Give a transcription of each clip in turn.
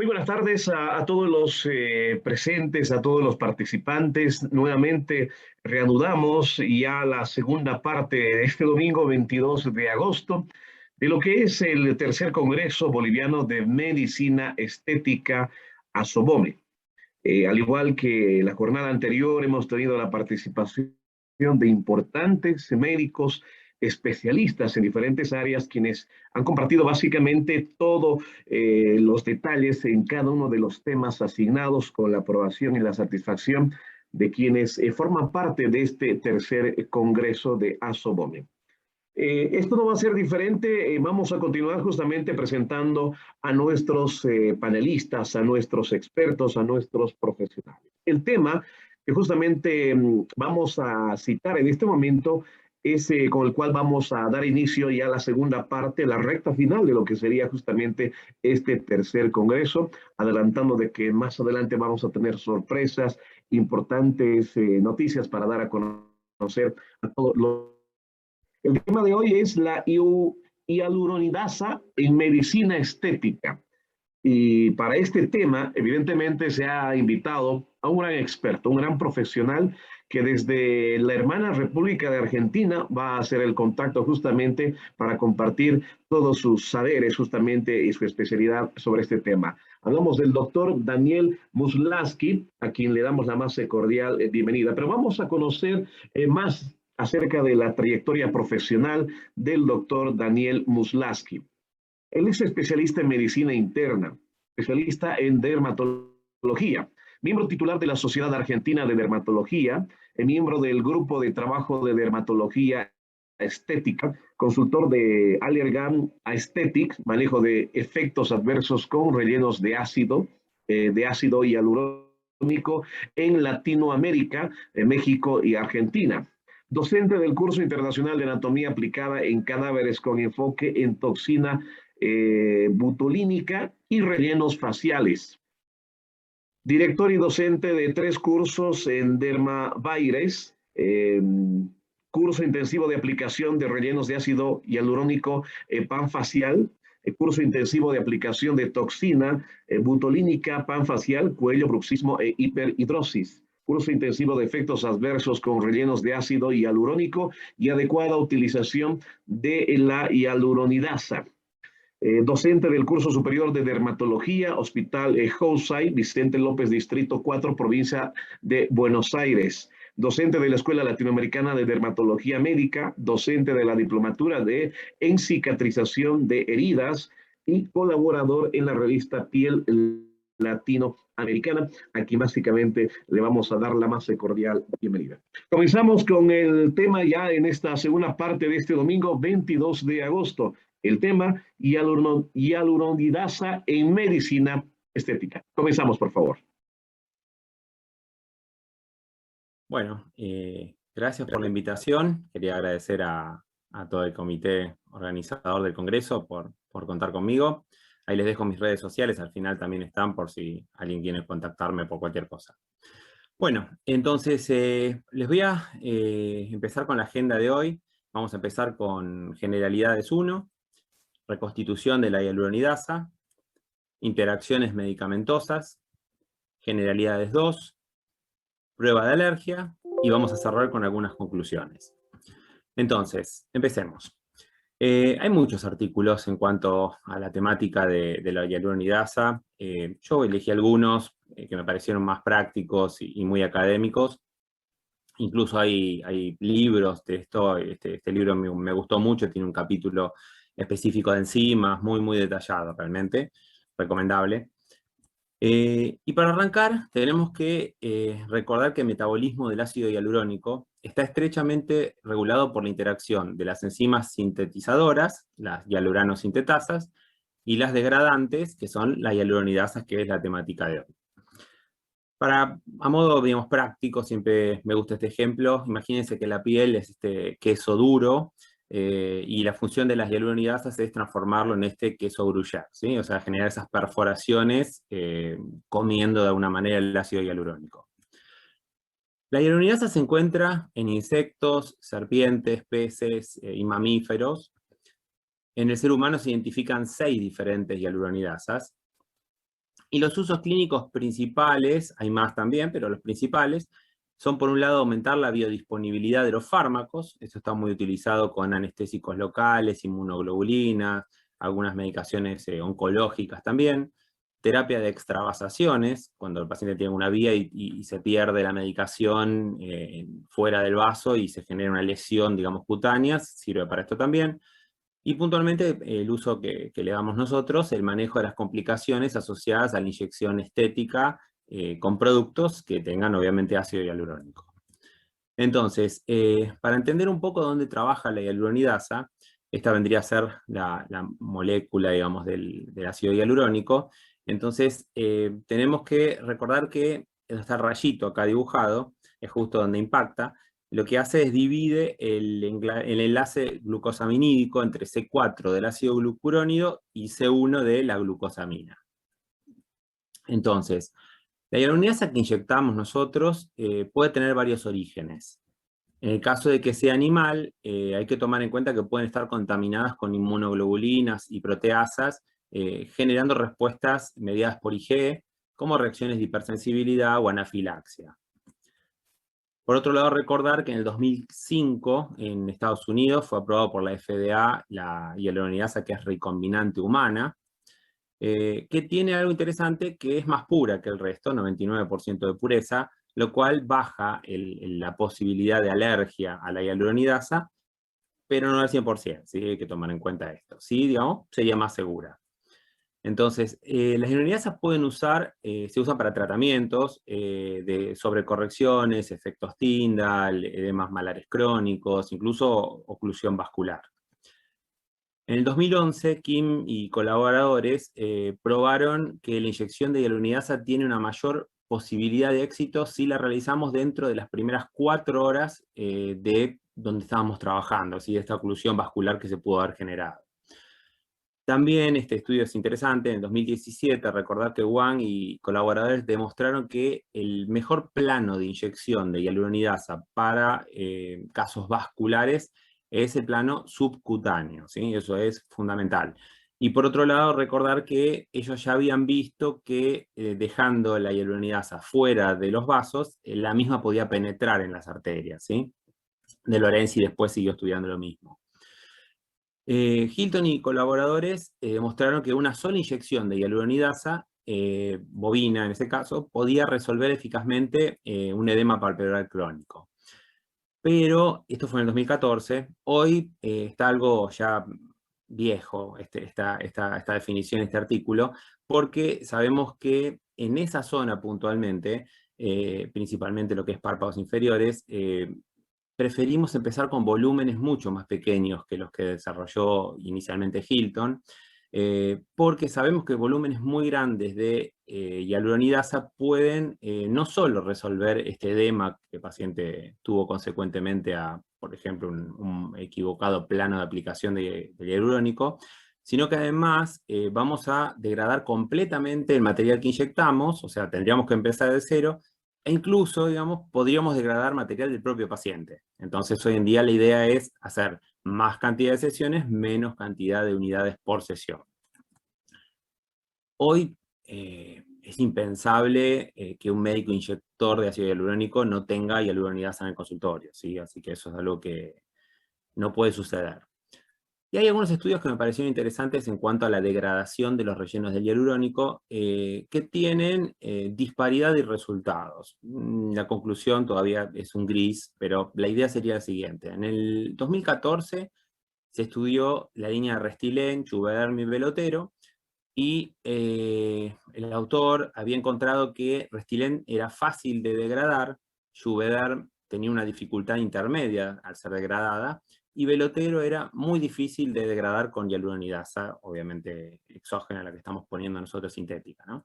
Muy buenas tardes a todos los presentes, a todos los participantes. Nuevamente reanudamos ya la segunda parte de este domingo 22 de agosto de lo que es el tercer Congreso Boliviano de Medicina Estética ASOBOME. Al igual que la jornada anterior, hemos tenido la participación de importantes médicos especialistas en diferentes áreas, quienes han compartido básicamente todos los detalles en cada uno de los temas asignados con la aprobación y la satisfacción de quienes forman parte de este tercer congreso de ASOBOME. Esto no va a ser diferente. Vamos a continuar justamente presentando a nuestros panelistas, a nuestros expertos, a nuestros profesionales. El tema que justamente vamos a citar en este momento es con el cual vamos a dar inicio ya a la segunda parte, la recta final de lo que sería justamente este tercer congreso, adelantando de que más adelante vamos a tener sorpresas, importantes noticias para dar a conocer a todos los. El tema de hoy es la hialuronidasa en medicina estética. Y para este tema, evidentemente, se ha invitado a un gran experto, un gran profesional que desde la hermana República de Argentina va a hacer el contacto justamente para compartir todos sus saberes justamente y su especialidad sobre este tema. Hablamos del doctor Daniel Muslaski, a quien le damos la más cordial bienvenida. Pero vamos a conocer más acerca de la trayectoria profesional del doctor Daniel Muslaski. Él es especialista en medicina interna, especialista en dermatología, miembro titular de la Sociedad Argentina de Dermatología, miembro del Grupo de Trabajo de Dermatología Estética, consultor de Allergan Aesthetics, manejo de efectos adversos con rellenos de ácido hialurónico en Latinoamérica, México y Argentina. Docente del curso internacional de anatomía aplicada en cadáveres con enfoque en toxina butolínica y rellenos faciales. Director y docente de 3 cursos en Dermavirus, curso intensivo de aplicación de rellenos de ácido hialurónico panfacial, curso intensivo de aplicación de toxina butolínica panfacial, cuello, bruxismo e hiperhidrosis. Curso intensivo de efectos adversos con rellenos de ácido hialurónico y adecuada utilización de la hialuronidasa. Docente del curso superior de dermatología, Hospital Housay, Vicente López, Distrito 4, provincia de Buenos Aires. Docente de la Escuela Latinoamericana de Dermatología Médica, docente de la Diplomatura en Cicatrización de Heridas y colaborador en la revista Piel Latinoamericana, a quien básicamente le vamos a dar la más cordial bienvenida. Comenzamos con el tema ya en esta segunda parte de este domingo 22 de agosto. El tema hialuronidasa en medicina estética. Comenzamos, por favor. Bueno, gracias por la invitación. Quería agradecer a todo el comité organizador del Congreso por contar conmigo. Ahí les dejo mis redes sociales, al final también están por si alguien quiere contactarme por cualquier cosa. Bueno, entonces les voy a empezar con la agenda de hoy. Vamos a empezar con generalidades 1, reconstitución de la hialuronidasa, interacciones medicamentosas, generalidades 2, prueba de alergia, y vamos a cerrar con algunas conclusiones. Entonces, empecemos. Hay muchos artículos en cuanto a la temática de la hialuronidasa. Yo elegí algunos que me parecieron más prácticos y muy académicos. Incluso hay libros de esto. Este libro me gustó mucho, tiene un capítulo específico de enzimas, muy detallado realmente, recomendable. Y para arrancar, tenemos que recordar que el metabolismo del ácido hialurónico está estrechamente regulado por la interacción de las enzimas sintetizadoras, las hialuranosintetasas, y las degradantes, que son las hialuronidasas, que es la temática de hoy. A modo, digamos, práctico, siempre me gusta este ejemplo. Imagínense que la piel es este queso duro, y la función de las hialuronidasas es transformarlo en este queso gruyère, ¿sí? O sea, generar esas perforaciones comiendo de alguna manera el ácido hialurónico. La hialuronidasa se encuentra en insectos, serpientes, peces y mamíferos. En el ser humano se identifican 6 diferentes hialuronidasas. Y los usos clínicos principales, hay más también, pero los principales, son por un lado aumentar la biodisponibilidad de los fármacos, eso está muy utilizado con anestésicos locales, inmunoglobulinas, algunas medicaciones oncológicas también, terapia de extravasaciones, cuando el paciente tiene una vía y se pierde la medicación fuera del vaso y se genera una lesión, digamos, cutánea, sirve para esto también. Y puntualmente el uso que le damos nosotros, el manejo de las complicaciones asociadas a la inyección estética con productos que tengan obviamente ácido hialurónico. Entonces, para entender un poco dónde trabaja la hialuronidasa, esta vendría a ser la molécula, digamos, del ácido hialurónico. Entonces, tenemos que recordar que está el rayito acá dibujado, es justo donde impacta. Lo que hace es divide el enlace glucosaminídico entre C4 del ácido glucurónido y C1 de la glucosamina. Entonces, la hialuronidasa que inyectamos nosotros puede tener varios orígenes. En el caso de que sea animal, hay que tomar en cuenta que pueden estar contaminadas con inmunoglobulinas y proteasas, generando respuestas mediadas por IgE, como reacciones de hipersensibilidad o anafilaxia. Por otro lado, recordar que en el 2005, en Estados Unidos, fue aprobado por la FDA la hialuronidasa que es recombinante humana, que tiene algo interesante que es más pura que el resto, 99% de pureza, lo cual baja la posibilidad de alergia a la hialuronidasa, pero no al 100%, ¿sí? Hay que tomar en cuenta esto. Sí, digamos, sería más segura. Entonces, las hialuronidasas se usan para tratamientos de sobrecorrecciones, efectos Tyndall, edemas malares crónicos, incluso oclusión vascular. En el 2011, Kim y colaboradores probaron que la inyección de hialuronidasa tiene una mayor posibilidad de éxito si la realizamos dentro de las primeras 4 horas de donde estábamos trabajando, ¿sí? De esta oclusión vascular que se pudo haber generado. También este estudio es interesante, en 2017, recordar que Wang y colaboradores demostraron que el mejor plano de inyección de hialuronidasa para casos vasculares es el plano subcutáneo, ¿sí? Eso es fundamental. Y por otro lado, recordar que ellos ya habían visto que dejando la hialuronidasa fuera de los vasos, la misma podía penetrar en las arterias, ¿sí? De Lorenzi después siguió estudiando lo mismo. Hilton y colaboradores demostraron que una sola inyección de hialuronidasa, bovina en este caso, podía resolver eficazmente un edema palpebral crónico. Pero esto fue en el 2014, hoy está algo ya viejo esta definición, este artículo, porque sabemos que en esa zona puntualmente, principalmente lo que es párpados inferiores, preferimos empezar con volúmenes mucho más pequeños que los que desarrolló inicialmente Hilton, porque sabemos que volúmenes muy grandes de hialuronidasa pueden no solo resolver este edema que el paciente tuvo consecuentemente a, por ejemplo, un equivocado plano de aplicación de hialurónico, sino que además vamos a degradar completamente el material que inyectamos, o sea, tendríamos que empezar de cero, e incluso, digamos, podríamos degradar material del propio paciente. Entonces, hoy en día la idea es hacer más cantidad de sesiones, menos cantidad de unidades por sesión. Hoy es impensable que un médico inyector de ácido hialurónico no tenga hialuronidasa en el consultorio, ¿sí? Así que eso es algo que no puede suceder. Y hay algunos estudios que me parecieron interesantes en cuanto a la degradación de los rellenos del hialurónico que tienen disparidad de resultados. La conclusión todavía es un gris, pero la idea sería la siguiente. En el 2014 se estudió la línea de Restylane, Juvederm y Belotero, y el autor había encontrado que Restylane era fácil de degradar, Juvederm tenía una dificultad intermedia al ser degradada, y Belotero era muy difícil de degradar con hialuronidasa, obviamente exógena, la que estamos poniendo nosotros sintética, ¿no?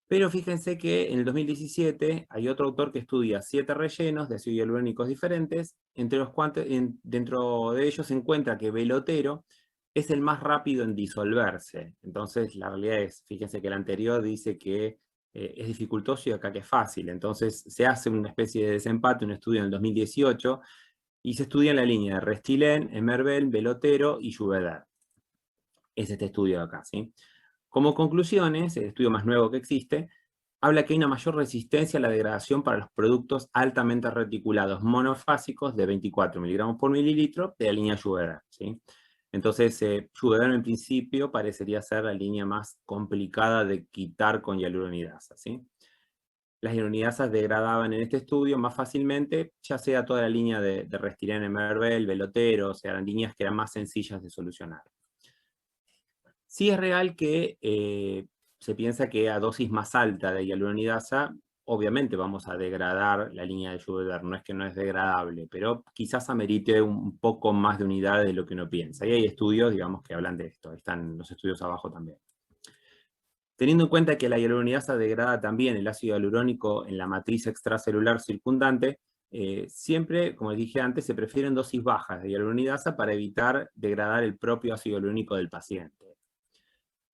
Pero fíjense que en el 2017 hay otro autor que estudia 7 rellenos de ácidos hialurónicos diferentes, entre los cuales dentro de ellos se encuentra que Belotero es el más rápido en disolverse. Entonces la realidad es, fíjense que el anterior dice que es dificultoso y acá que es fácil. Entonces se hace una especie de desempate, un estudio en el 2018, y se estudia en la línea de Restylane, Emervel, Belotero y Juvederm. Es este estudio de acá, ¿sí? Como conclusiones, el estudio más nuevo que existe habla que hay una mayor resistencia a la degradación para los productos altamente reticulados monofásicos de 24 miligramos por mililitro de la línea Juvederm, ¿sí? Entonces, Juvederm en principio parecería ser la línea más complicada de quitar con hialuronidasa, ¿sí? Las hialuronidasas degradaban en este estudio más fácilmente, ya sea toda la línea de Restylane, Emervel, Velotero, o sea, eran líneas que eran más sencillas de solucionar. Sí es real que se piensa que a dosis más alta de hialuronidasa, obviamente vamos a degradar la línea de Juvederm, no es que no es degradable, pero quizás amerite un poco más de unidades de lo que uno piensa. Y hay estudios, digamos, que hablan de esto, están los estudios abajo también. Teniendo en cuenta que la hialuronidasa degrada también el ácido hialurónico en la matriz extracelular circundante, siempre, como les dije antes, se prefieren dosis bajas de hialuronidasa para evitar degradar el propio ácido hialurónico del paciente.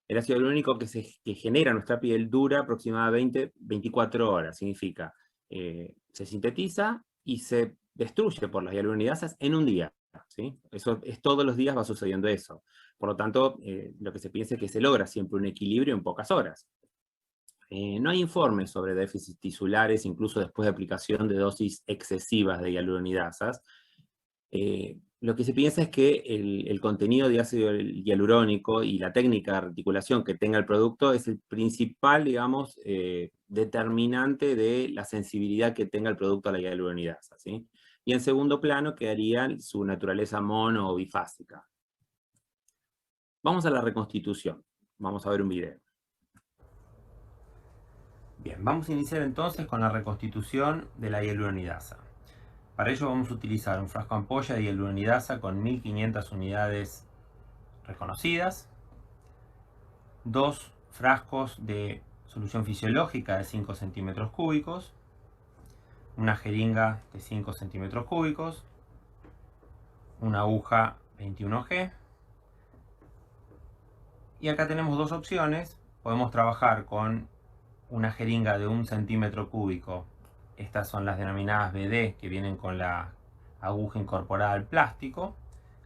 El ácido hialurónico que genera nuestra piel dura aproximadamente 24 horas, significa se sintetiza y se destruye por las hialuronidasas en un día, ¿sí? Eso es, todos los días va sucediendo eso. Por lo tanto, lo que se piensa es que se logra siempre un equilibrio en pocas horas. No hay informes sobre déficits tisulares, incluso después de aplicación de dosis excesivas de hialuronidasas. Lo que se piensa es que el contenido de ácido hialurónico y la técnica de articulación que tenga el producto es el principal, digamos, determinante de la sensibilidad que tenga el producto a la hialuronidasa, ¿sí? Y en segundo plano quedaría su naturaleza mono o bifásica. Vamos a la reconstitución. Vamos a ver un video. Bien, vamos a iniciar entonces con la reconstitución de la hialuronidasa. Para ello vamos a utilizar un frasco ampolla de hialuronidasa con 1500 unidades reconocidas, 2 frascos de solución fisiológica de 5 centímetros cúbicos, una jeringa de 5 centímetros cúbicos, una aguja 21G, y acá tenemos dos opciones. Podemos trabajar con una jeringa de 1 centímetro cúbico. Estas son las denominadas BD, que vienen con la aguja incorporada al plástico.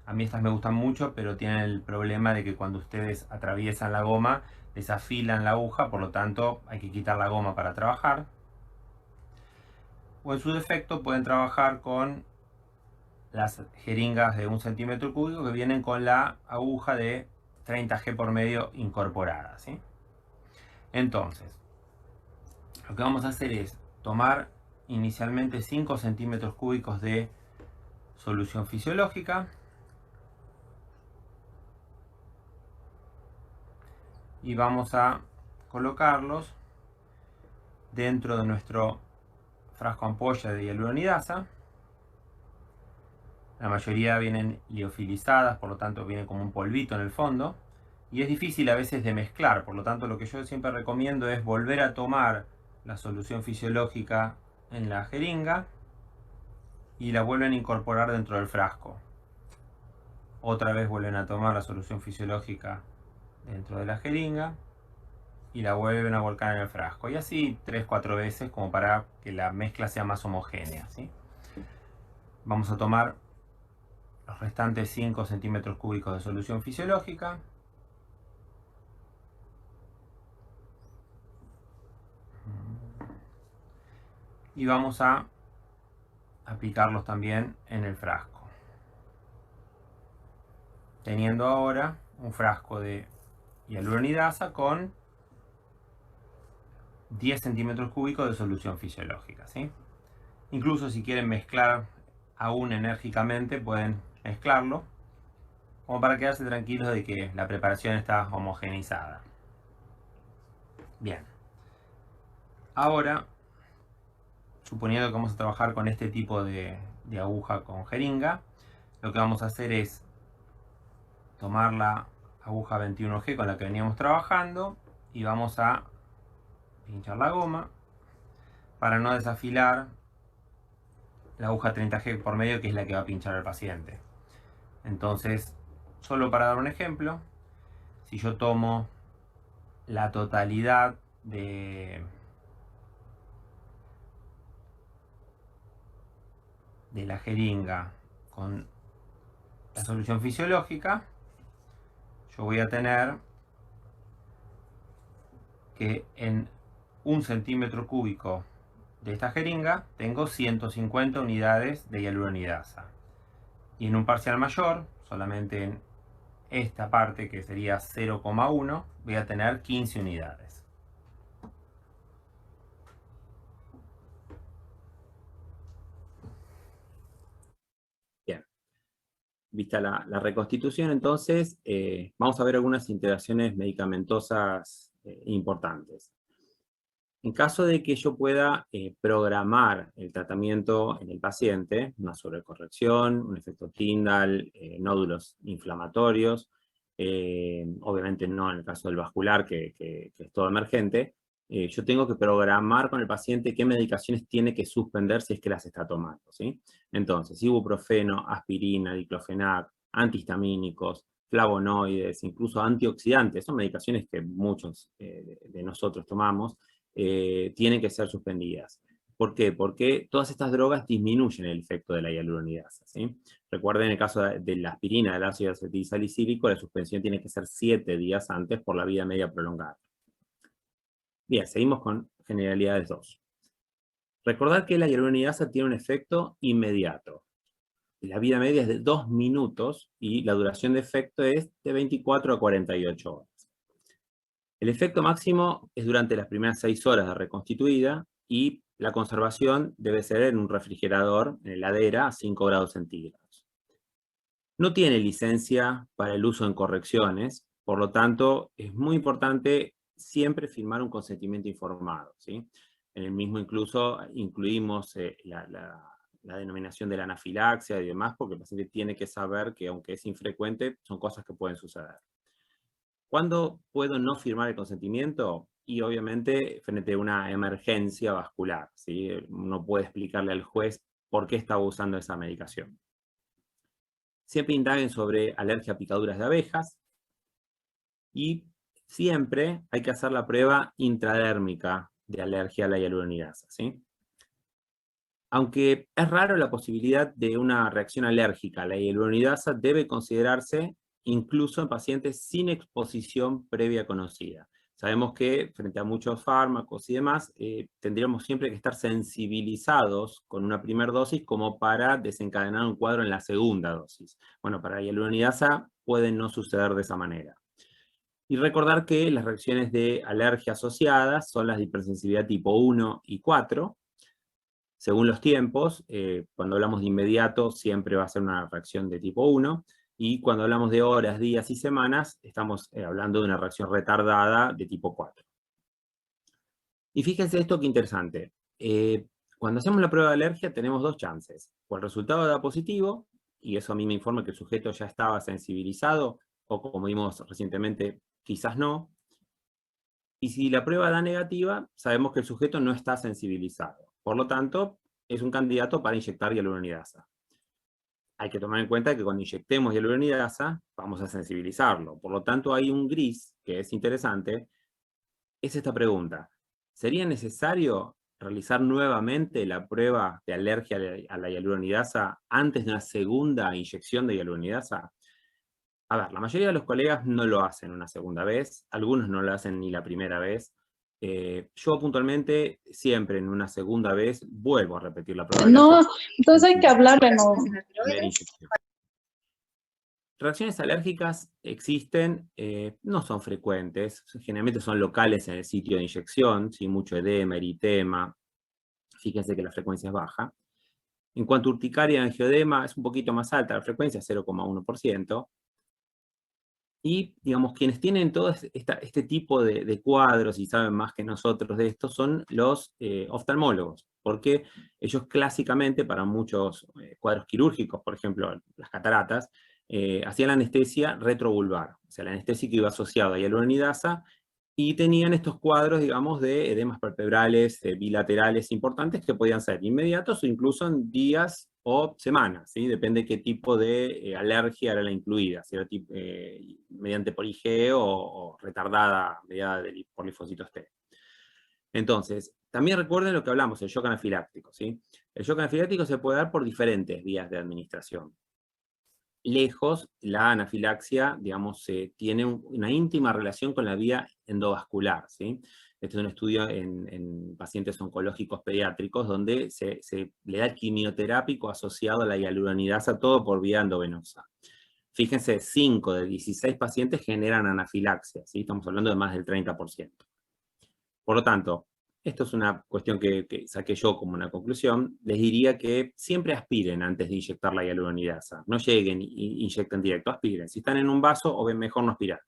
A mí estas me gustan mucho, pero tienen el problema de que cuando ustedes atraviesan la goma, desafilan la aguja, por lo tanto hay que quitar la goma para trabajar. O en su defecto pueden trabajar con las jeringas de 1 centímetro cúbico que vienen con la aguja de 30G por medio incorporada, ¿sí? Entonces, lo que vamos a hacer es tomar inicialmente 5 centímetros cúbicos de solución fisiológica y vamos a colocarlos dentro de nuestro frasco ampolla de hialuronidasa. La mayoría vienen liofilizadas, por lo tanto viene como un polvito en el fondo y es difícil a veces de mezclar, por lo tanto lo que yo siempre recomiendo es volver a tomar la solución fisiológica en la jeringa y la vuelven a incorporar dentro del frasco. Otra vez vuelven a tomar la solución fisiológica dentro de la jeringa y la vuelven a volcar en el frasco. Y así 3-4 veces como para que la mezcla sea más homogénea, ¿sí? Vamos a tomar los restantes 5 centímetros cúbicos de solución fisiológica. Y vamos a aplicarlos también en el frasco. Teniendo ahora un frasco de hialuronidasa con 10 centímetros cúbicos de solución fisiológica, ¿sí? Incluso si quieren mezclar aún enérgicamente, pueden mezclarlo, como para quedarse tranquilos de que la preparación está homogeneizada. Bien. Ahora, suponiendo que vamos a trabajar con este tipo de aguja con jeringa, lo que vamos a hacer es tomar la aguja 21G con la que veníamos trabajando y vamos a pinchar la goma para no desafilar la aguja 30G por medio, que es la que va a pinchar al paciente. Entonces, solo para dar un ejemplo, si yo tomo la totalidad de la jeringa con la solución fisiológica, yo voy a tener que en 1 cm³ de esta jeringa tengo 150 unidades de hialuronidasa. Y en un parcial mayor, solamente en esta parte que sería 0,1, voy a tener 15 unidades. Bien, vista la reconstitución, entonces vamos a ver algunas interacciones medicamentosas importantes. En caso de que yo pueda programar el tratamiento en el paciente, una sobrecorrección, un efecto Tyndall, nódulos inflamatorios, obviamente no en el caso del vascular, que es todo emergente, yo tengo que programar con el paciente qué medicaciones tiene que suspender si es que las está tomando, ¿sí? Entonces, ibuprofeno, aspirina, diclofenac, antihistamínicos, flavonoides, incluso antioxidantes, son medicaciones que muchos de nosotros tomamos, tienen que ser suspendidas. ¿Por qué? Porque todas estas drogas disminuyen el efecto de la hialuronidasa, ¿sí? Recuerden, en el caso de la aspirina, del ácido acetilsalicílico, la suspensión tiene que ser 7 días antes por la vida media prolongada. Bien, seguimos con generalidades 2. Recordad que la hialuronidasa tiene un efecto inmediato. La vida media es de 2 minutos y la duración de efecto es de 24 a 48 horas. El efecto máximo es durante las primeras 6 horas de reconstituida y la conservación debe ser en un refrigerador, en heladera, a 5 grados centígrados. No tiene licencia para el uso en correcciones, por lo tanto, es muy importante siempre firmar un consentimiento informado, ¿sí? En el mismo incluso incluimos la denominación de la anafilaxia y demás, porque el paciente tiene que saber que, aunque es infrecuente, son cosas que pueden suceder. ¿Cuándo puedo no firmar el consentimiento? Y obviamente frente a una emergencia vascular, ¿sí? Uno puede explicarle al juez por qué estaba usando esa medicación. Siempre indaguen sobre alergia a picaduras de abejas y siempre hay que hacer la prueba intradérmica de alergia a la hialuronidasa, ¿sí? Aunque es raro la posibilidad de una reacción alérgica a la hialuronidasa, debe considerarse incluso en pacientes sin exposición previa conocida. Sabemos que frente a muchos fármacos y demás, tendríamos siempre que estar sensibilizados con una primera dosis como para desencadenar un cuadro en la segunda dosis. Bueno, para la hialuronidasa puede no suceder de esa manera. Y recordar que las reacciones de alergia asociadas son las de hipersensibilidad tipo 1 y 4, según los tiempos. Cuando hablamos de inmediato siempre va a ser una reacción de tipo 1, y cuando hablamos de horas, días y semanas, estamos hablando de una reacción retardada de tipo 4. Y fíjense esto que interesante. Cuando hacemos la prueba de alergia tenemos 2 chances. O el resultado da positivo, y eso a mí me informa que el sujeto ya estaba sensibilizado, o como vimos recientemente, quizás no. Y si la prueba da negativa, sabemos que el sujeto no está sensibilizado. Por lo tanto, es un candidato para inyectar hialuronidasa. Hay que tomar en cuenta que cuando inyectemos hialuronidasa, vamos a sensibilizarlo. Por lo tanto, hay un gris que es interesante. Es esta pregunta: ¿sería necesario realizar nuevamente la prueba de alergia a la hialuronidasa antes de una segunda inyección de hialuronidasa? A ver, la mayoría de los colegas no lo hacen una segunda vez, algunos no lo hacen ni la primera vez. Yo puntualmente, siempre en una segunda vez, vuelvo a repetir la prueba de alergia. No, entonces hay que hablarle, no. Primera inyección. Reacciones alérgicas existen, no son frecuentes, generalmente son locales en el sitio de inyección, ¿sí? Mucho edema, eritema, fíjense que la frecuencia es baja. En cuanto a urticaria y angioedema, es un poquito más alta la frecuencia, 0,1%. Y, digamos, quienes tienen todo este tipo de cuadros y saben más que nosotros de esto son los oftalmólogos, porque ellos clásicamente, para muchos cuadros quirúrgicos, por ejemplo, las cataratas, hacían la anestesia retrovulvar, o sea, la anestesia que iba asociada a hialuronidasa, y tenían estos cuadros, digamos, de edemas palpebrales bilaterales importantes que podían ser inmediatos o incluso en días o semanas, ¿sí? Depende qué tipo de alergia era la incluida, si era mediante por IgE o retardada mediada por linfocitos T. Entonces, también recuerden lo que hablamos, el shock anafiláctico, ¿sí? El shock anafiláctico se puede dar por diferentes vías de administración. lejos, la anafilaxia, digamos, tiene una íntima relación con la vía endovascular, ¿sí? Este es un estudio en pacientes oncológicos pediátricos donde se le da el quimioterápico asociado a la hialuronidasa, todo por vía endovenosa. Fíjense, 5 de 16 pacientes generan anafilaxia, ¿sí? Estamos hablando de más del 30%. Por lo tanto, esto es una cuestión que saqué yo como una conclusión. Les diría que siempre aspiren antes de inyectar la hialuronidasa. No lleguen e inyecten directo, aspiren. Si están en un vaso, o mejor no aspirar.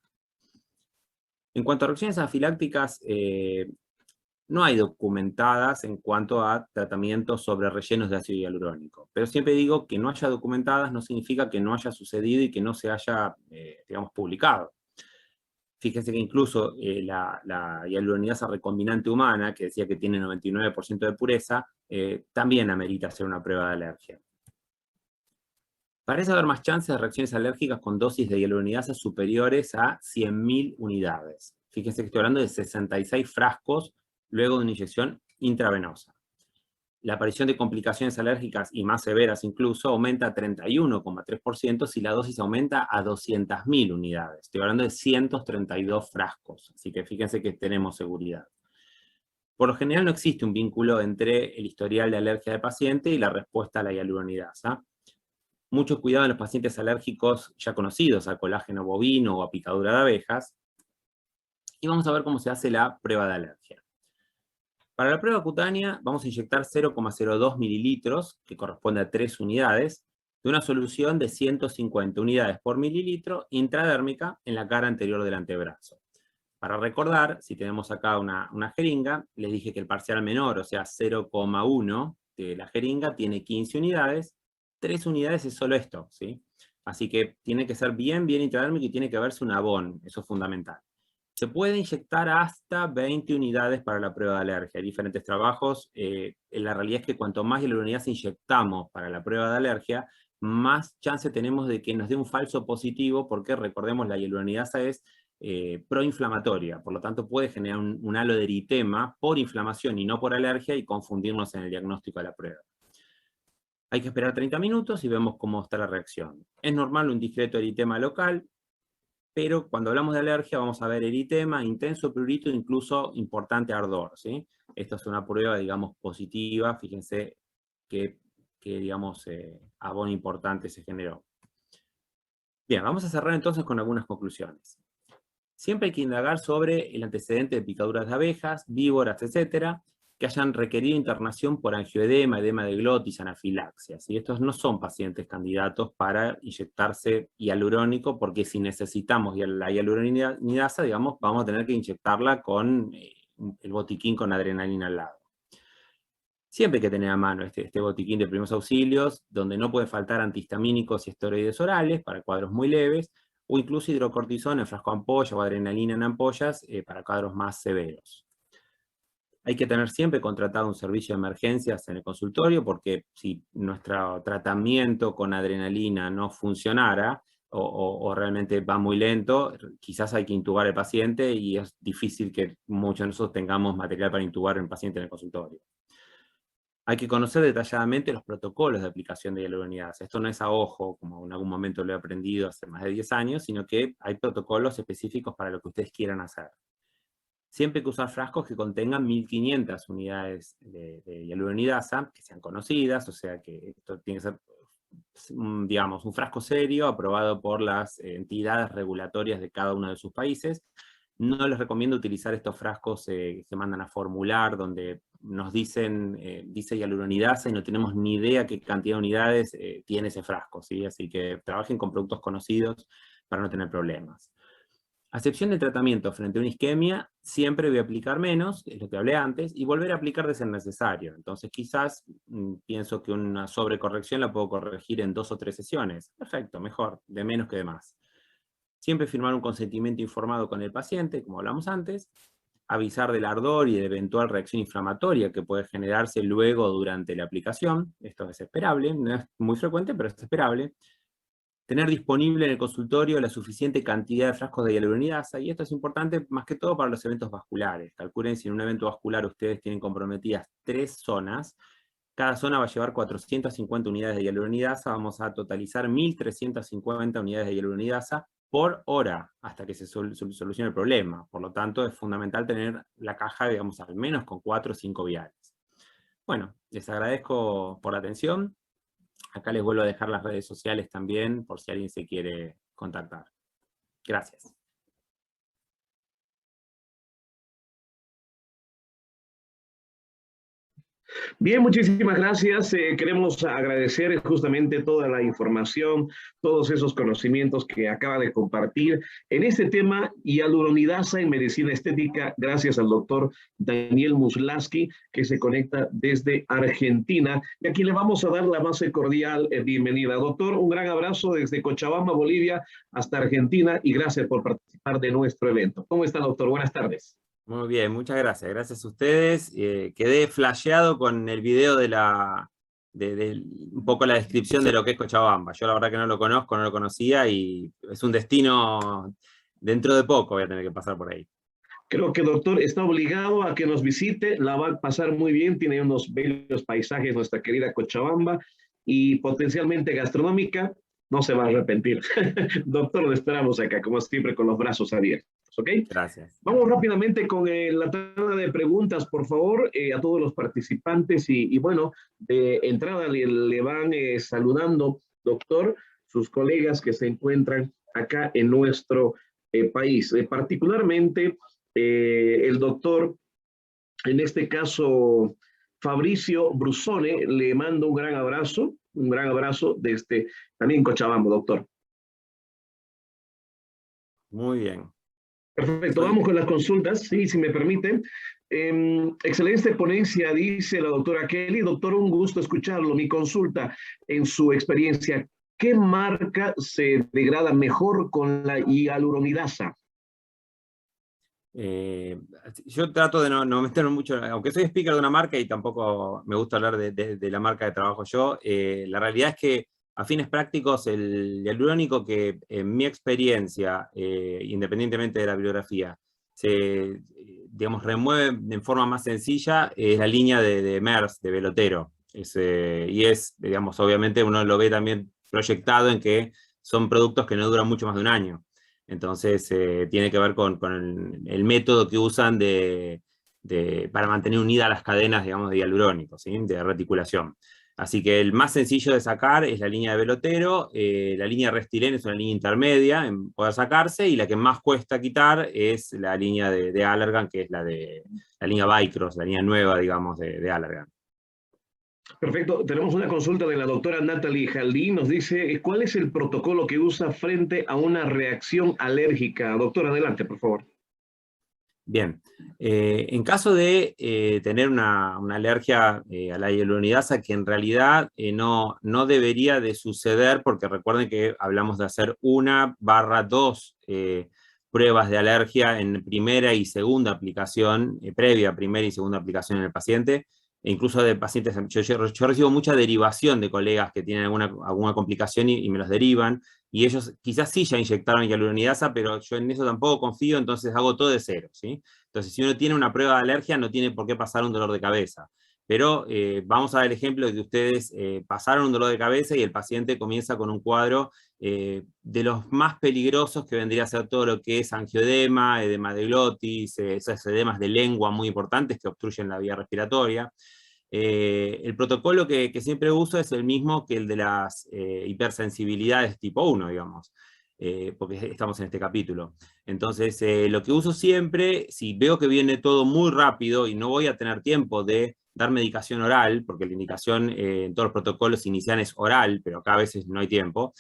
En cuanto a reacciones anafilácticas, no hay documentadas en cuanto a tratamientos sobre rellenos de ácido hialurónico. Pero siempre digo que no haya documentadas no significa que no haya sucedido y que no se haya, digamos, publicado. Fíjense que incluso la hialuronidasa recombinante humana, que decía que tiene 99% de pureza, también amerita hacer una prueba de alergia. Parece haber más chances de reacciones alérgicas con dosis de hialuronidasa superiores a 100.000 unidades. Fíjense que estoy hablando de 66 frascos luego de una inyección intravenosa. La aparición de complicaciones alérgicas y más severas incluso aumenta a 31,3% si la dosis aumenta a 200.000 unidades. Estoy hablando de 132 frascos, así que fíjense que tenemos seguridad. Por lo general no existe un vínculo entre el historial de alergia del paciente y la respuesta a la hialuronidasa. Mucho cuidado en los pacientes alérgicos ya conocidos al colágeno bovino o a picadura de abejas. Y vamos a ver cómo se hace la prueba de alergia. Para la prueba cutánea vamos a inyectar 0,02 mililitros, que corresponde a 3 unidades, de una solución de 150 unidades por mililitro intradérmica en la cara anterior del antebrazo. Para recordar, si tenemos acá una jeringa, les dije que el parcial menor, o sea 0,1 de la jeringa, tiene 15 unidades, 3 unidades es solo esto, ¿sí? Así que tiene que ser bien intradérmico y tiene que verse un abón, eso es fundamental. Se puede inyectar hasta 20 unidades para la prueba de alergia. Hay diferentes trabajos. La realidad es que cuanto más hialuronidasa inyectamos para la prueba de alergia, más chance tenemos de que nos dé un falso positivo, porque recordemos, la hialuronidasa es proinflamatoria, por lo tanto puede generar un halo de eritema por inflamación y no por alergia y confundirnos en el diagnóstico de la prueba. Hay que esperar 30 minutos y vemos cómo está la reacción. Es normal un discreto eritema local, pero cuando hablamos de alergia vamos a ver eritema, intenso prurito, incluso importante ardor, ¿sí? Esta es una prueba, digamos, positiva. Fíjense que digamos, abón importante se generó. Bien, vamos a cerrar entonces con algunas conclusiones. Siempre hay que indagar sobre el antecedente de picaduras de abejas, víboras, etcétera, que hayan requerido internación por angioedema, edema de glotis, anafilaxias. Y estos no son pacientes candidatos para inyectarse hialurónico, porque si necesitamos la hialuronidasa, digamos, vamos a tener que inyectarla con el botiquín con adrenalina al lado. Siempre hay que tener a mano este botiquín de primeros auxilios, donde no puede faltar antihistamínicos y esteroides orales para cuadros muy leves, o incluso hidrocortisona en frasco ampolla o adrenalina en ampollas para cuadros más severos. Hay que tener siempre contratado un servicio de emergencias en el consultorio, porque si nuestro tratamiento con adrenalina no funcionara o realmente va muy lento, quizás hay que intubar al paciente y es difícil que muchos de nosotros tengamos material para intubar al paciente en el consultorio. Hay que conocer detalladamente los protocolos de aplicación de hialuronidasa. Esto no es a ojo, como en algún momento lo he aprendido hace más de 10 años, sino que hay protocolos específicos para lo que ustedes quieran hacer. Siempre hay que usar frascos que contengan 1500 unidades de hialuronidasa, que sean conocidas, o sea que esto tiene que ser, digamos, un frasco serio, aprobado por las entidades regulatorias de cada uno de sus países. No les recomiendo utilizar estos frascos que mandan a formular, donde nos dicen, dice hialuronidasa y no tenemos ni idea qué cantidad de unidades tiene ese frasco, ¿sí? Así que trabajen con productos conocidos para no tener problemas. A excepción del tratamiento frente a una isquemia, siempre voy a aplicar menos, es lo que hablé antes, y volver a aplicar de ser necesario. Entonces quizás pienso que una sobrecorrección la puedo corregir en 2 o 3 sesiones. Perfecto, mejor, de menos que de más. Siempre firmar un consentimiento informado con el paciente, como hablamos antes, avisar del ardor y de eventual reacción inflamatoria que puede generarse luego durante la aplicación. Esto es esperable, no es muy frecuente, pero es esperable. Tener disponible en el consultorio la suficiente cantidad de frascos de hialuronidasa, y esto es importante más que todo para los eventos vasculares. Calculen si en un evento vascular ustedes tienen comprometidas 3 zonas, Cada zona va a llevar 450 unidades de hialuronidasa, vamos a totalizar 1.350 unidades de hialuronidasa por hora, hasta que se solucione el problema. Por lo tanto, es fundamental tener la caja, digamos, al menos con 4 o 5 viales. Bueno, les agradezco por la atención. Acá les vuelvo a dejar las redes sociales también, por si alguien se quiere contactar. Gracias. Bien, muchísimas gracias. Queremos agradecer justamente toda la información, todos esos conocimientos que acaba de compartir en este tema hialuronidasa en medicina estética, gracias al doctor Daniel Muslaski, que se conecta desde Argentina. Y aquí le vamos a dar la más cordial bienvenida. Doctor, un gran abrazo desde Cochabamba, Bolivia, hasta Argentina, y gracias por participar de nuestro evento. ¿Cómo está, doctor? Buenas tardes. Muy bien, muchas gracias. Gracias a ustedes. Quedé flasheado con el video de un poco la descripción de lo que es Cochabamba. Yo la verdad que no lo conozco, no lo conocía, y es un destino, dentro de poco voy a tener que pasar por ahí. Creo que, doctor, está obligado a que nos visite, la va a pasar muy bien, tiene unos bellos paisajes nuestra querida Cochabamba, y potencialmente gastronómica, no se va a arrepentir. Doctor, lo esperamos acá, como siempre, con los brazos abiertos. ¿Ok? Gracias. Vamos rápidamente con la tanda de preguntas, por favor, a todos los participantes. Y bueno, de entrada le van saludando, doctor, sus colegas que se encuentran acá en nuestro país. Particularmente el doctor, en este caso, Fabricio Brusone, le mando un gran abrazo desde también Cochabamba, doctor. Muy bien. Perfecto, vamos con las consultas, sí, si me permiten. Excelente ponencia, dice la doctora Kelly. Doctor, un gusto escucharlo. Mi consulta, en su experiencia, ¿qué marca se degrada mejor con la hialuronidasa? Yo trato de no meterme mucho, aunque soy speaker de una marca y tampoco me gusta hablar de la marca de trabajo yo. La realidad es que a fines prácticos, el hialurónico que en mi experiencia, independientemente de la bibliografía, se, digamos, remueve en forma más sencilla, es la línea de MERS, de Velotero. Y es, digamos, obviamente uno lo ve también proyectado en que son productos que no duran mucho más de un año. Entonces, tiene que ver con el método que usan para mantener unidas las cadenas, digamos, de hialurónico, ¿sí? De reticulación. Así que el más sencillo de sacar es la línea de Velotero. La línea Restylane es una línea intermedia en poder sacarse, y la que más cuesta quitar es la línea de Allergan, que es la línea Vycross, la línea nueva, digamos, de Allergan. Perfecto, tenemos una consulta de la doctora Natalie Jaldí, nos dice, ¿cuál es el protocolo que usa frente a una reacción alérgica? Doctor, adelante, por favor. Bien, en caso de tener una alergia a la hialuronidasa, que en realidad no debería de suceder, porque recuerden que hablamos de hacer 1/2 pruebas de alergia en primera y segunda aplicación, previa a primera y segunda aplicación en el paciente, e incluso de pacientes, yo recibo mucha derivación de colegas que tienen alguna complicación y me los derivan, y ellos quizás sí ya inyectaron hialuronidasa, pero yo en eso tampoco confío, entonces hago todo de cero, ¿sí? Entonces, si uno tiene una prueba de alergia, no tiene por qué pasar un dolor de cabeza. Pero vamos a dar el ejemplo de que ustedes pasaron un dolor de cabeza y el paciente comienza con un cuadro de los más peligrosos, que vendría a ser todo lo que es angioedema, edema de glotis, esos edemas de lengua muy importantes que obstruyen la vía respiratoria. El protocolo que siempre uso es el mismo que el de las hipersensibilidades tipo 1, digamos, porque estamos en este capítulo. Entonces, lo que uso siempre, si veo que viene todo muy rápido y no voy a tener tiempo de dar medicación oral, porque la indicación en todos los protocolos inician es oral, pero acá a veces no hay tiempo,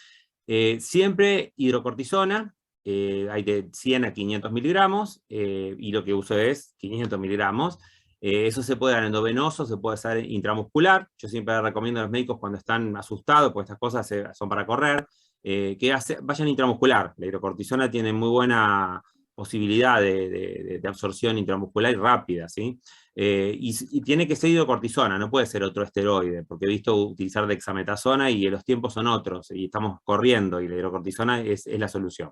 siempre hidrocortisona, hay de 100 a 500 miligramos, y lo que uso es 500 miligramos. Eso se puede dar endovenoso, se puede hacer intramuscular. Yo siempre recomiendo a los médicos, cuando están asustados, porque estas cosas son para correr, que vayan intramuscular. La hidrocortisona tiene muy buena posibilidad de absorción intramuscular y rápida, ¿sí? Y tiene que ser hidrocortisona, no puede ser otro esteroide, porque he visto utilizar dexametasona y los tiempos son otros, y estamos corriendo, y la hidrocortisona es la solución.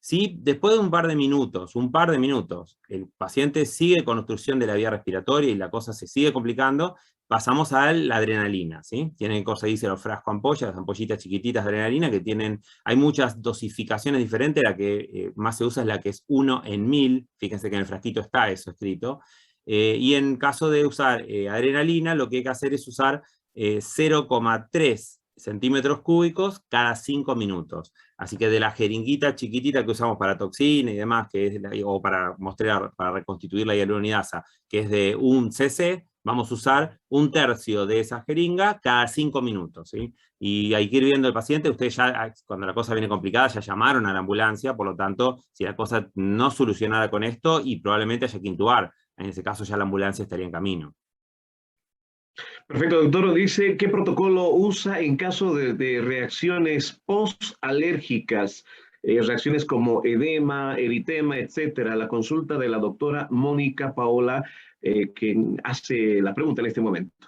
Si después de un par de minutos, el paciente sigue con obstrucción de la vía respiratoria y la cosa se sigue complicando, pasamos a la adrenalina, ¿sí? Tienen que conseguirse los frascos ampollas, las ampollitas chiquititas de adrenalina que tienen, hay muchas dosificaciones diferentes, la que más se usa es la que es 1 en 1000, fíjense que en el frasquito está eso escrito, y en caso de usar adrenalina, lo que hay que hacer es usar 0,3 centímetros cúbicos cada 5 minutos. Así que de la jeringuita chiquitita que usamos para toxina y demás, que es o para mostrar, para reconstituir la hialuronidasa, que es de 1 cc, vamos a usar 1/3 de esa jeringa cada 5 minutos, ¿sí? Y hay que ir viendo al paciente. Ustedes ya, cuando la cosa viene complicada, ya llamaron a la ambulancia, por lo tanto, si la cosa no solucionara con esto, y probablemente haya que intubar, en ese caso ya la ambulancia estaría en camino. Perfecto, doctor. Dice, ¿qué protocolo usa en caso de reacciones post-alérgicas? Reacciones como edema, eritema, etcétera. La consulta de la doctora Mónica Paola, quien hace la pregunta en este momento.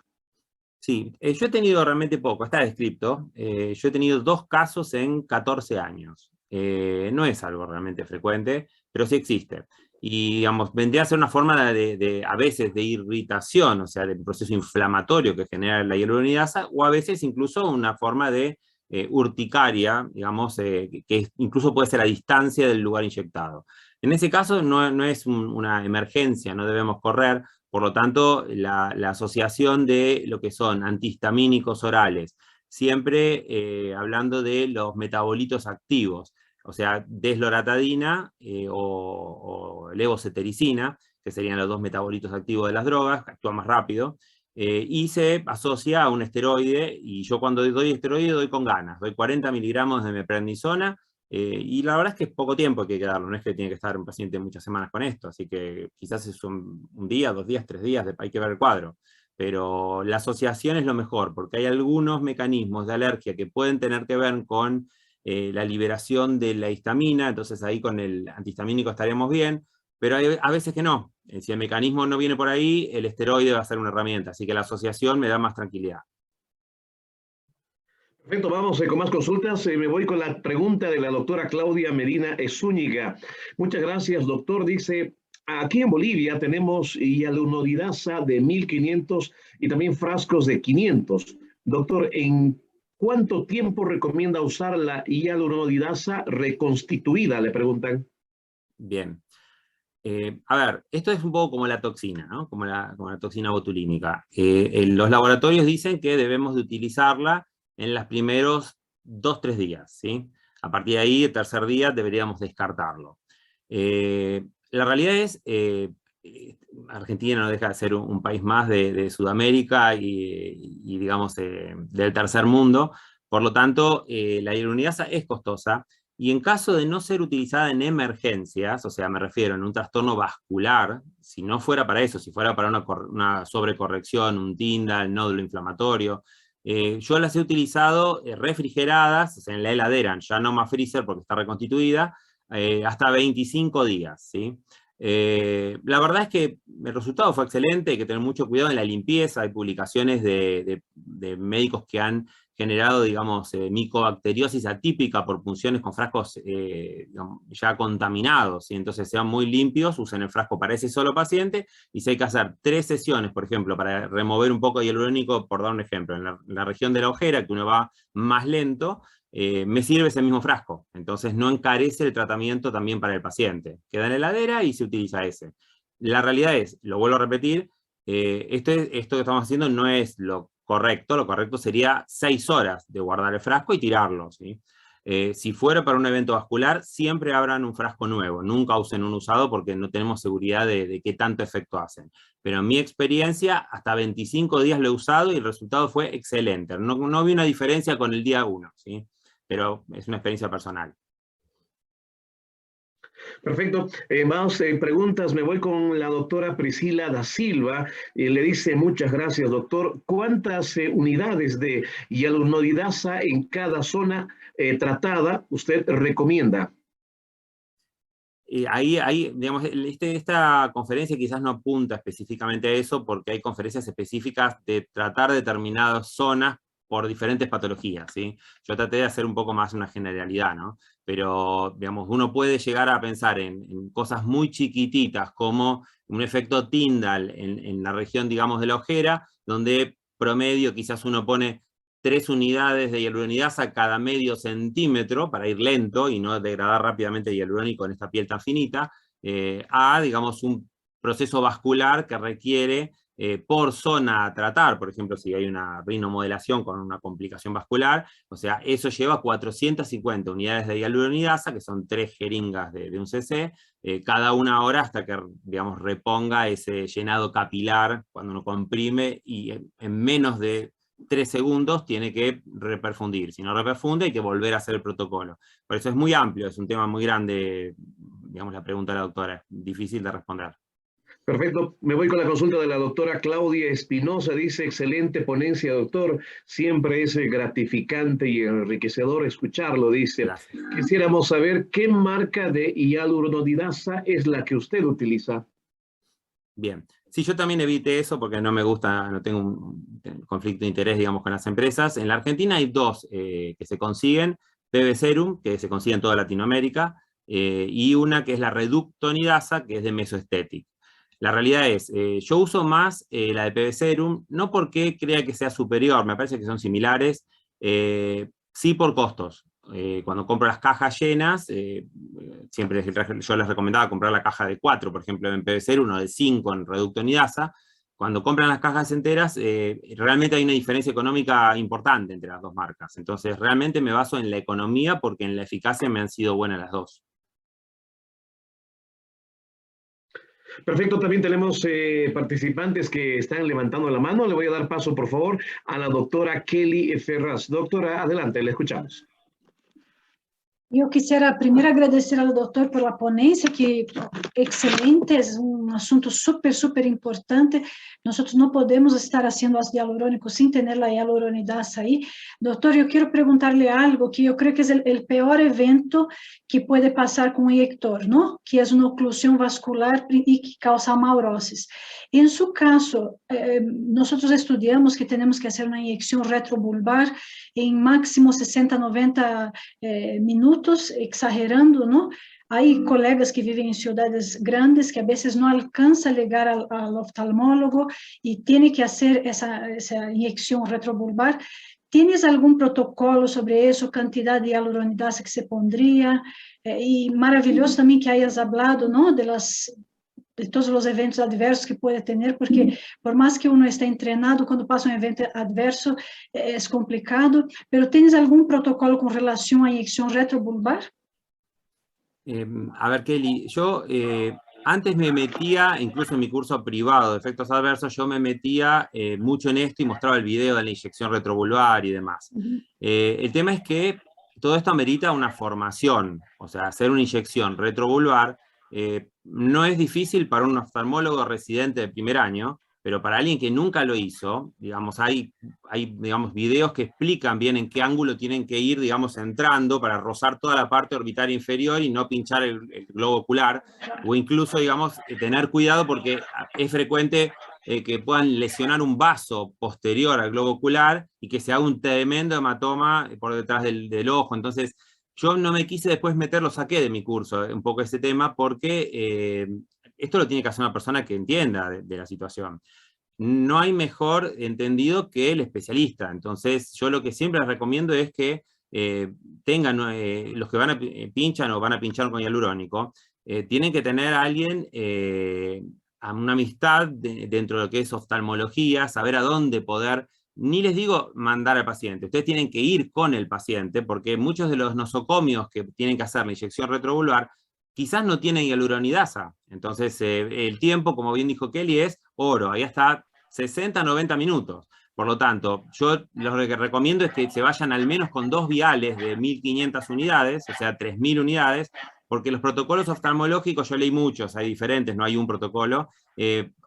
Sí, yo he tenido realmente poco, está descrito. Yo he tenido 2 casos en 14 años. No es algo realmente frecuente, pero sí existe. Y, digamos, vendría a ser una forma a veces de irritación, o sea, del proceso inflamatorio que genera la hialuronidasa, o a veces incluso una forma de urticaria, digamos, que incluso puede ser a distancia del lugar inyectado. En ese caso no es una emergencia, no debemos correr. Por lo tanto, la asociación de lo que son antihistamínicos orales, siempre hablando de los metabolitos activos, o sea, desloratadina o levocetericina, que serían los 2 metabolitos activos de las drogas, que actúan más rápido, y se asocia a un esteroide, y yo cuando doy esteroide doy con ganas, doy 40 miligramos de meprednisona, y la verdad es que es poco tiempo que hay que darlo, no es que tiene que estar un paciente muchas semanas con esto, así que quizás es un día, 2 días, 3 días, hay que ver el cuadro. Pero la asociación es lo mejor, porque hay algunos mecanismos de alergia que pueden tener que ver con la liberación de la histamina, entonces ahí con el antihistamínico estaríamos bien, pero hay a veces que no. Si el mecanismo no viene por ahí, el esteroide va a ser una herramienta, así que la asociación me da más tranquilidad. Perfecto, vamos con más consultas. Me voy con la pregunta de la doctora Claudia Medina Zúñiga. Muchas gracias, doctor. Dice, aquí en Bolivia tenemos hialuronidasa de 1500 y también frascos de 500. Doctor, ¿en cuánto tiempo recomienda usar la hialuronidasa reconstituida? Le preguntan. Bien. A ver, esto es un poco como la toxina, ¿no? Como la toxina botulínica. Los laboratorios dicen que debemos de utilizarla en los primeros 2-3 días, ¿sí? A partir de ahí, el tercer día, deberíamos descartarlo. La realidad es, Argentina no deja de ser un país más de Sudamérica y digamos, del tercer mundo. Por lo tanto, la hialuronidasa es costosa. Y en caso de no ser utilizada en emergencias, o sea, me refiero en un trastorno vascular, si no fuera para eso, si fuera para una sobrecorrección, un Tyndall, nódulo inflamatorio, yo las he utilizado refrigeradas, o sea, en la heladera, ya no más freezer porque está reconstituida, hasta 25 días, ¿sí? La verdad es que el resultado fue excelente, hay que tener mucho cuidado en la limpieza. Hay publicaciones de médicos que han generado, digamos, micobacteriosis atípica por punciones con frascos digamos, ya contaminados, ¿sí? Entonces sean muy limpios, usen el frasco para ese solo paciente, y si hay que hacer 3 sesiones, por ejemplo, para remover un poco de hialurónico, por dar un ejemplo, en la región de la ojera, que uno va más lento, me sirve ese mismo frasco. Entonces no encarece el tratamiento también para el paciente. Queda en la heladera y se utiliza ese. La realidad es, lo vuelvo a repetir, esto que estamos haciendo no es lo correcto sería 6 horas de guardar el frasco y tirarlo, ¿sí? Si fuera para un evento vascular, siempre abran un frasco nuevo, nunca usen un usado porque no tenemos seguridad de qué tanto efecto hacen. Pero en mi experiencia, hasta 25 días lo he usado y el resultado fue excelente. No vi una diferencia con el día 1, ¿sí? Pero es una experiencia personal. Perfecto. Más preguntas. Me voy con la doctora Priscila da Silva. Le dice, muchas gracias, doctor. ¿Cuántas unidades de hialuronidasa en cada zona tratada usted recomienda? Ahí, digamos, esta conferencia quizás no apunta específicamente a eso, porque hay conferencias específicas de tratar determinadas zonas por diferentes patologías, ¿sí? Yo traté de hacer un poco más una generalidad, ¿no? Pero, digamos, uno puede llegar a pensar en cosas muy chiquititas, como un efecto Tyndall en la región, digamos, de la ojera, donde promedio, quizás uno pone 3 unidades de hialuronidasa cada medio centímetro para ir lento y no degradar rápidamente el hialurónico en esta piel tan finita, a, digamos, un proceso vascular que requiere por zona a tratar, por ejemplo, si hay una rinomodelación con una complicación vascular, o sea, eso lleva 450 unidades de hialuronidasa, que son 3 jeringas de 1 cc, cada 1 hora hasta que, digamos, reponga ese llenado capilar cuando uno comprime, y en menos de 3 segundos tiene que reperfundir. Si no reperfunde, hay que volver a hacer el protocolo. Por eso es muy amplio, es un tema muy grande, digamos, la pregunta de la doctora, es difícil de responder. Perfecto, me voy con la consulta de la doctora Claudia Espinosa. Dice, excelente ponencia, doctor, siempre es gratificante y enriquecedor escucharlo, dice. Gracias. Quisiéramos saber qué marca de hialuronidasa es la que usted utiliza. Bien, sí, yo también evité eso porque no me gusta, no tengo un conflicto de interés, digamos, con las empresas. En la Argentina hay 2 que se consiguen, PB Serum, que se consigue en toda Latinoamérica, y una que es la Reductonidasa, que es de Mesoesthetic. La realidad es, yo uso más la de PB Serum, no porque crea que sea superior, me parece que son similares, sí por costos. Cuando compro las cajas llenas, siempre yo les recomendaba comprar la caja de 4, por ejemplo, en PB Serum, uno de 5 en Reductonidasa. Cuando compran las cajas enteras, realmente hay una diferencia económica importante entre las 2 marcas. Entonces, realmente me baso en la economía porque en la eficacia me han sido buenas las 2. Perfecto, también tenemos participantes que están levantando la mano. Le voy a dar paso, por favor, a la doctora Kelly Ferraz. Doctora, adelante, le escuchamos. Eu quisiera primeiro agradecer ao doutor pela ponência, que excelente, é assunto super, super importante. Nós não podemos estar fazendo ácido hialurônico sem ter a hialuronidasa aí. Doutor, eu quero perguntar-lhe algo que eu creio que é o pior evento que pode passar com o injector, não? Que é uma oclusão vascular e que causa mauroses. Em seu caso, nós estudamos que temos que fazer uma injeção retrobulbar em máximo 60, 90 minutos, exagerando, ¿no? Hay colegas que viven en ciudades grandes que a veces no alcanza a llegar al oftalmólogo y tiene que hacer esa inyección retrobulbar. ¿Tienes algún protocolo sobre eso, cantidad de hialuronidasa que se pondría? Y maravilloso también que hayas hablado, ¿no? De todos os eventos adversos que pode ter, porque por mais que uno esté entrenado, quando passa um evento adverso, é complicado. Pero ¿tienes algum protocolo com relação à injeção retrobulbar? A ver, Kelly, yo antes me metía, incluso en mi curso privado de efectos adversos, yo me metía mucho en esto y mostraba el video de la inyección retrobulbar y demás. El tema es que todo esto amerita una formación, o sea, hacer una inyección retrobulbar no es difícil para un oftalmólogo residente de primer año, pero para alguien que nunca lo hizo, digamos, hay digamos, videos que explican bien en qué ángulo tienen que ir, digamos, entrando para rozar toda la parte orbital inferior y no pinchar el globo ocular, o incluso, digamos, tener cuidado porque es frecuente que puedan lesionar un vaso posterior al globo ocular y que se haga un tremendo hematoma por detrás del ojo. Entonces, yo no me quise después meter, lo saqué de mi curso, un poco este tema, porque esto lo tiene que hacer una persona que entienda de la situación. No hay mejor entendido que el especialista. Entonces, yo lo que siempre les recomiendo es que tengan, los que pinchan o van a pinchar con hialurónico, tienen que tener a alguien, una amistad dentro de lo que es oftalmología, saber a dónde poder. Ni les digo mandar al paciente, ustedes tienen que ir con el paciente, porque muchos de los nosocomios que tienen que hacer la inyección retrobulbar quizás no tienen hialuronidasa. Entonces, el tiempo, como bien dijo Kelly, es oro, ahí hasta 60, 90 minutos. Por lo tanto, yo lo que recomiendo es que se vayan al menos con 2 viales de 1.500 unidades, o sea, 3.000 unidades, porque los protocolos oftalmológicos, yo leí muchos, hay diferentes, no hay un protocolo,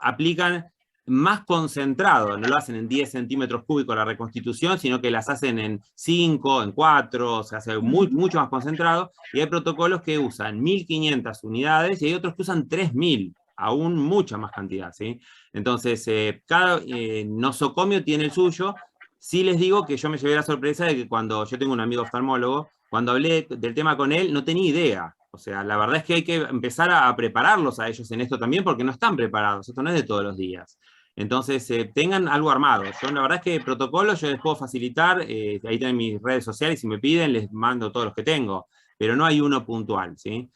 aplican más concentrado, no lo hacen en 10 centímetros cúbicos la reconstitución, sino que las hacen en 5, en 4, se hace mucho más concentrado, y hay protocolos que usan 1.500 unidades y hay otros que usan 3.000, aún mucha más cantidad, ¿sí? Entonces, cada nosocomio tiene el suyo. Sí les digo que yo me llevé la sorpresa de que cuando yo tengo un amigo oftalmólogo, cuando hablé del tema con él, no tenía idea. O sea, la verdad es que hay que empezar a prepararlos a ellos en esto también, porque no están preparados, esto no es de todos los días. Entonces, tengan algo armado. Yo, la verdad es que protocolos yo les puedo facilitar, ahí tienen mis redes sociales, si me piden, les mando todos los que tengo, pero no hay uno puntual, ¿sí?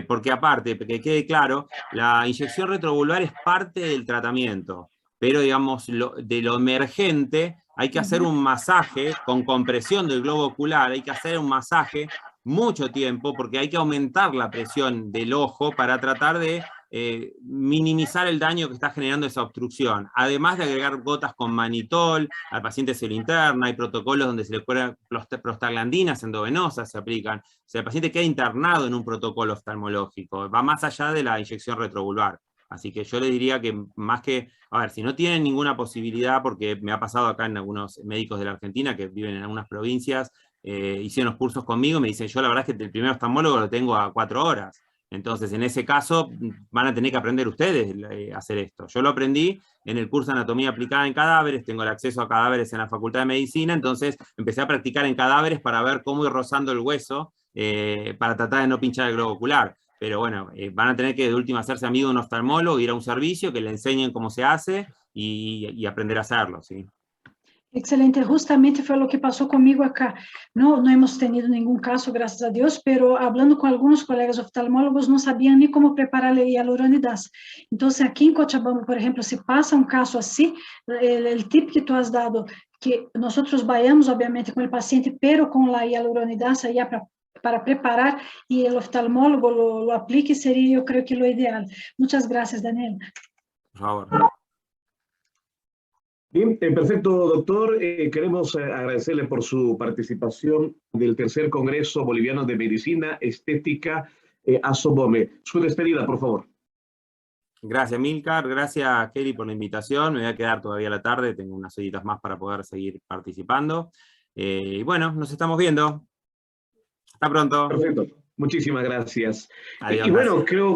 Porque aparte, que quede claro, la inyección retrovulvar es parte del tratamiento, pero digamos, de lo emergente, hay que hacer un masaje con compresión del globo ocular, hay que hacer un masaje mucho tiempo, porque hay que aumentar la presión del ojo para tratar de minimizar el daño que está generando esa obstrucción. Además de agregar gotas con manitol, al paciente se le interna, hay protocolos donde se le ponen prostaglandinas endovenosas, se aplican. O sea, el paciente queda internado en un protocolo oftalmológico, va más allá de la inyección retrovulvar. Así que yo le diría que más que, a ver, si no tienen ninguna posibilidad, porque me ha pasado acá en algunos médicos de la Argentina que viven en algunas provincias, hicieron los cursos conmigo, me dicen, yo la verdad es que el primer oftalmólogo lo tengo a 4 horas. Entonces, en ese caso, van a tener que aprender ustedes a hacer esto. Yo lo aprendí en el curso de Anatomía Aplicada en Cadáveres, tengo el acceso a cadáveres en la Facultad de Medicina, entonces empecé a practicar en cadáveres para ver cómo ir rozando el hueso, para tratar de no pinchar el globo ocular. Pero bueno, van a tener que de última hacerse amigo de un oftalmólogo, ir a un servicio, que le enseñen cómo se hace y aprender a hacerlo, ¿sí? Excelente, justamente foi o que passou comigo acá. Não hemos tenido nenhum caso, graças a Deus, pero hablando com alguns colegas oftalmólogos, não sabiam nem como preparar a hialuronidase. Então, aqui em Cochabamba, por exemplo, se passa um caso assim, o tip que tu has dado, que nós vayamos, obviamente, com o paciente, pero com a hialuronidase, ya para preparar e o oftalmólogo lo aplique, seria, eu creio que o ideal. Muitas graças, Daniel. Por favor. Bien, perfecto, doctor. Queremos agradecerle por su participación del tercer Congreso Boliviano de Medicina Estética, ASOBOME. Su despedida, por favor. Gracias, Milcar. Gracias, Kelly, por la invitación. Me voy a quedar todavía a la tarde. Tengo unas horitas más para poder seguir participando. Y bueno, nos estamos viendo. Hasta pronto. Perfecto. Muchísimas gracias. Adiós, y bueno, gracias. creo